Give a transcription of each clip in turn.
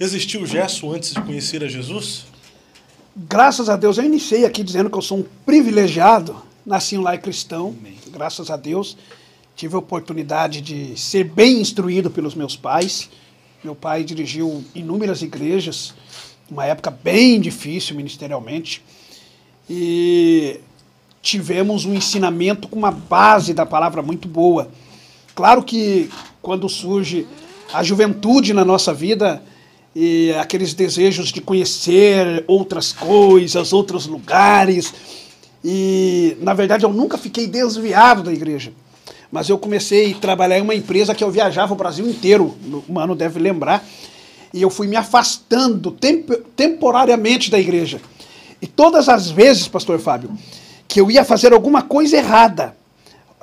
Existiu o Gerson antes de conhecer a Jesus? Graças a Deus, eu iniciei aqui dizendo que eu sou um privilegiado, nasci em um lar cristão, graças a Deus, tive a oportunidade de ser bem instruído pelos meus pais. Meu pai dirigiu inúmeras igrejas, uma época bem difícil ministerialmente, e tivemos um ensinamento com uma base da palavra muito boa. Claro que quando surge a juventude na nossa vida, e aqueles desejos de conhecer outras coisas, outros lugares, e na verdade eu nunca fiquei desviado da igreja, mas eu comecei a trabalhar em uma empresa que eu viajava o Brasil inteiro, o Mano deve lembrar, e eu fui me afastando temporariamente da igreja. E todas as vezes, pastor Fábio, que eu ia fazer alguma coisa errada,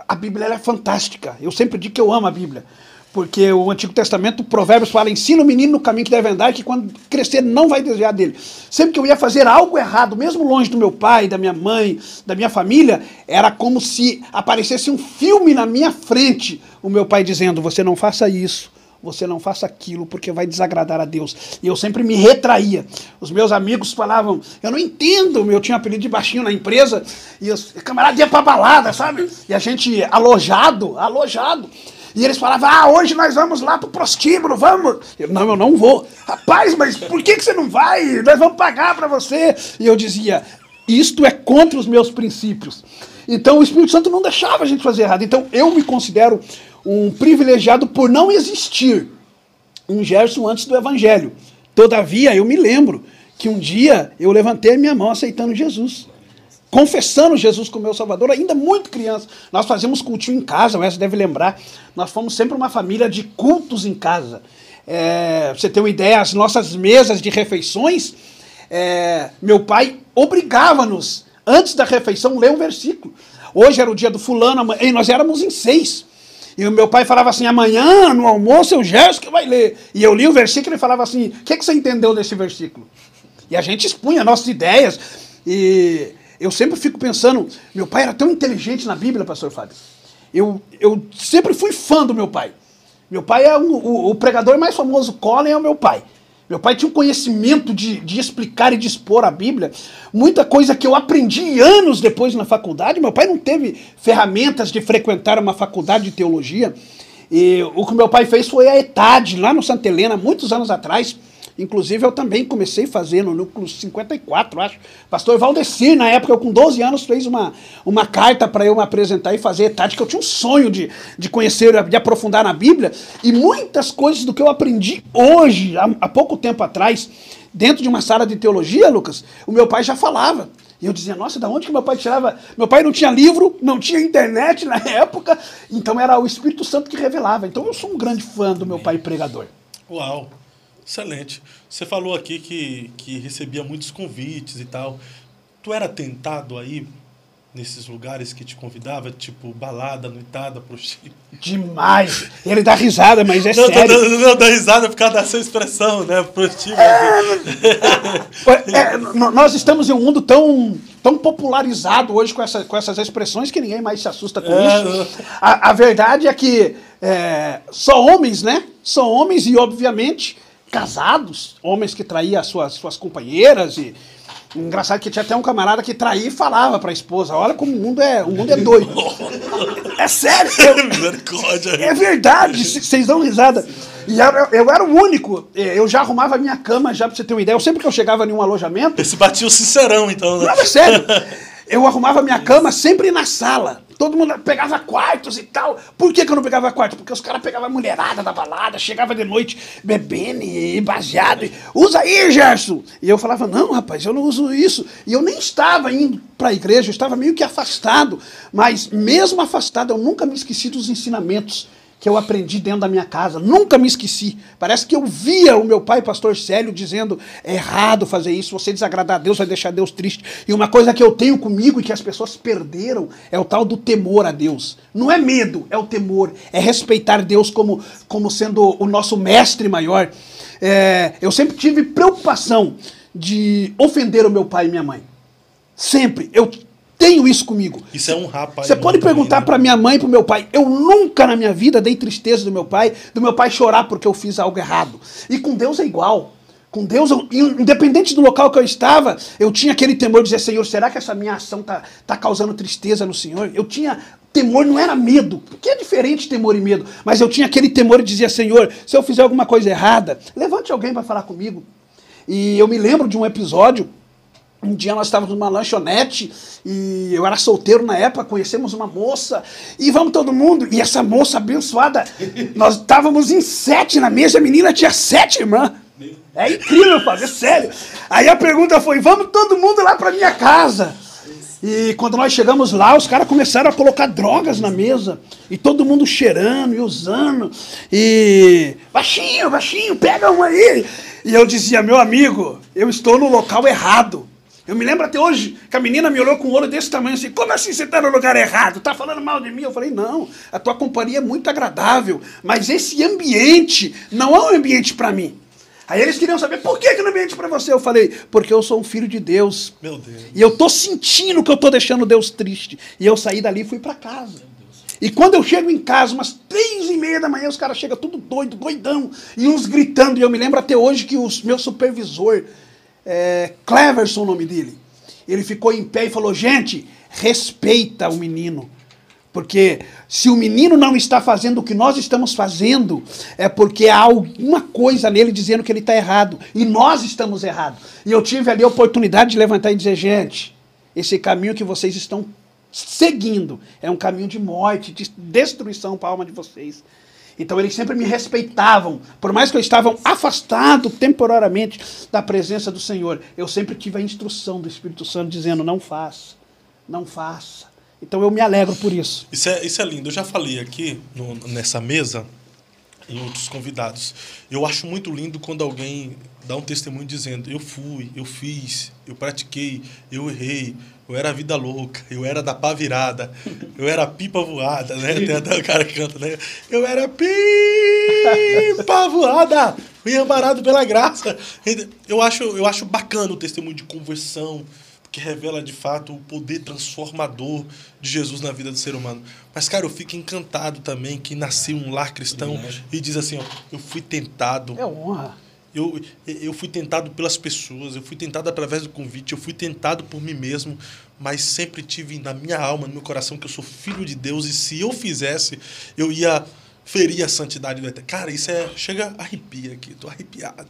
a Bíblia é fantástica, eu sempre digo que eu amo a Bíblia, porque o Antigo Testamento, Provérbios fala, ensina o menino no caminho que deve andar, que quando crescer não vai desviar dele. Sempre que eu ia fazer algo errado, mesmo longe do meu pai, da minha mãe, da minha família, era como se aparecesse um filme na minha frente, o meu pai dizendo, você não faça isso, você não faça aquilo, porque vai desagradar a Deus. E eu sempre me retraía. Os meus amigos falavam, eu não entendo, eu tinha um apelido de baixinho na empresa, e os camaradas iam pra balada, sabe? E a gente alojado. E eles falavam, hoje nós vamos lá pro prostíbulo, vamos. Eu não vou. Rapaz, mas por que você não vai? Nós vamos pagar para você. E eu dizia, isto é contra os meus princípios. Então o Espírito Santo não deixava a gente fazer errado. Então eu me considero um privilegiado por não existir um Gerson antes do Evangelho. Todavia, eu me lembro que um dia eu levantei a minha mão aceitando Jesus, confessando Jesus como meu Salvador, ainda muito criança. Nós fazíamos cultinho em casa, o Wesley deve lembrar. Nós fomos sempre uma família de cultos em casa. Pra você ter uma ideia, as nossas mesas de refeições, meu pai obrigava-nos, antes da refeição, ler um versículo. Hoje era o dia do fulano, e nós éramos em 6. E o meu pai falava assim, amanhã no almoço é o Gerson que vai ler. E eu li o versículo e ele falava assim, o que você entendeu desse versículo? E a gente expunha nossas ideias. E eu sempre fico pensando, meu pai era tão inteligente na Bíblia, pastor Fábio. Eu sempre fui fã do meu pai. Meu pai é o pregador mais famoso, Colin, é o meu pai. Meu pai tinha um conhecimento de explicar e de expor a Bíblia. Muita coisa que eu aprendi anos depois na faculdade. Meu pai não teve ferramentas de frequentar uma faculdade de teologia. E o que meu pai fez foi a ETAD, lá no Santa Helena, muitos anos atrás. Inclusive, eu também comecei a fazer no núcleo 54, acho. Pastor Valdecir, na época, eu com 12 anos, fez uma carta para eu me apresentar e fazer ETAD, que eu tinha um sonho de conhecer, de aprofundar na Bíblia. E muitas coisas do que eu aprendi hoje, há pouco tempo atrás, dentro de uma sala de teologia, Lucas, o meu pai já falava. E eu dizia, nossa, da onde que meu pai tirava? Meu pai não tinha livro, não tinha internet na época, então era o Espírito Santo que revelava. Então eu sou um grande fã do meu pai pregador. Uau! Excelente. Você falou aqui que recebia muitos convites e tal. Tu era tentado aí nesses lugares que te convidava, tipo balada, noitada, prostíbulo? Demais! Ele dá risada, mas é sério. Não, dá risada por causa da sua expressão, né? Prostíbulo. Nós estamos em um mundo tão popularizado hoje com essas expressões que ninguém mais se assusta com isso. A verdade é que só homens, né? Só homens e, obviamente, casados, homens que traíam as suas companheiras. E engraçado que tinha até um camarada que traía e falava para a esposa, olha como o mundo é doido. É sério. É verdade, vocês dão risada. E eu era o único, eu já arrumava a minha cama, já para você ter uma ideia. Sempre que eu chegava em um alojamento... Esse batia o sincerão, então. Né? Não, é sério. Eu arrumava a minha cama sempre na sala. Todo mundo pegava quartos e tal. Por que eu não pegava quarto? Porque os caras pegavam a mulherada da balada, chegava de noite bebendo e baseado. Usa aí, Gerson! E eu falava, não, rapaz, eu não uso isso. E eu nem estava indo para a igreja, eu estava meio que afastado. Mas mesmo afastado, eu nunca me esqueci dos ensinamentos que eu aprendi dentro da minha casa. Nunca me esqueci. Parece que eu via o meu pai, pastor Célio, dizendo, é errado fazer isso, você desagradar a Deus, vai deixar Deus triste. E uma coisa que eu tenho comigo e que as pessoas perderam é o tal do temor a Deus. Não é medo, é o temor. É respeitar Deus como sendo o nosso mestre maior. Eu sempre tive preocupação de ofender o meu pai e minha mãe. Sempre. Eu tenho isso comigo. Isso é um rapaz. Você pode perguntar para minha mãe e para o meu pai. Eu nunca na minha vida dei tristeza do meu pai chorar porque eu fiz algo errado. E com Deus é igual. Com Deus, independente do local que eu estava, eu tinha aquele temor de dizer, Senhor, será que essa minha ação tá causando tristeza no Senhor? Eu tinha temor, não era medo, porque é diferente temor e medo, mas eu tinha aquele temor de dizer, Senhor, se eu fizer alguma coisa errada, levante alguém para falar comigo. E eu me lembro de um episódio, um dia nós estávamos numa lanchonete, e eu era solteiro na época, conhecemos uma moça, e vamos todo mundo, e essa moça abençoada, nós estávamos em 7 na mesa, a menina tinha 7 irmãs. É incrível, Fábio, é sério. Aí a pergunta foi, vamos todo mundo lá pra minha casa. E quando nós chegamos lá, os caras começaram a colocar drogas na mesa. E todo mundo cheirando e usando. E baixinho, baixinho, pega um aí. E eu dizia, meu amigo, eu estou no local errado. Eu me lembro até hoje que a menina me olhou com um olho desse tamanho assim, como assim você está no lugar errado? Tá falando mal de mim? Eu falei, não, a tua companhia é muito agradável, mas esse ambiente não é um ambiente para mim. Aí eles queriam saber, por que não é ambiente para você? Eu falei, porque eu sou um filho de Deus. Meu Deus. E eu tô sentindo que eu tô deixando Deus triste. E eu saí dali e fui para casa. E quando eu chego em casa, umas 3h30 da manhã, os caras chegam tudo doido, doidão, e uns gritando. E eu me lembro até hoje que o meu supervisor, Cleverson, o nome dele, ele ficou em pé e falou, gente, respeita o menino. Porque se o menino não está fazendo o que nós estamos fazendo, é porque há alguma coisa nele dizendo que ele está errado. E nós estamos errados. E eu tive ali a oportunidade de levantar e dizer, gente, esse caminho que vocês estão seguindo é um caminho de morte, de destruição para a alma de vocês. Então eles sempre me respeitavam. Por mais que eu estava afastado temporariamente da presença do Senhor, eu sempre tive a instrução do Espírito Santo dizendo, não faça, não faça. Então eu me alegro por isso. Isso é lindo. Eu já falei aqui nessa mesa, em outros convidados. Eu acho muito lindo quando alguém dá um testemunho dizendo, eu fui, eu fiz, eu pratiquei, eu errei, eu era vida louca, eu era da pá virada, eu era pipa voada, né? Tem até o cara que canta, né? Eu era pipa voada, fui amparado pela graça. Eu acho bacana o testemunho de conversão, que revela, de fato, o poder transformador de Jesus na vida do ser humano. Mas, cara, eu fico encantado também que nasceu um lar cristão e diz assim, ó, eu fui tentado. É honra. Eu fui tentado pelas pessoas, eu fui tentado através do convite, eu fui tentado por mim mesmo, mas sempre tive na minha alma, no meu coração, que eu sou filho de Deus e se eu fizesse, eu ia ferir a santidade do Eterno. Cara, isso chega a arrepia aqui, tô arrepiado.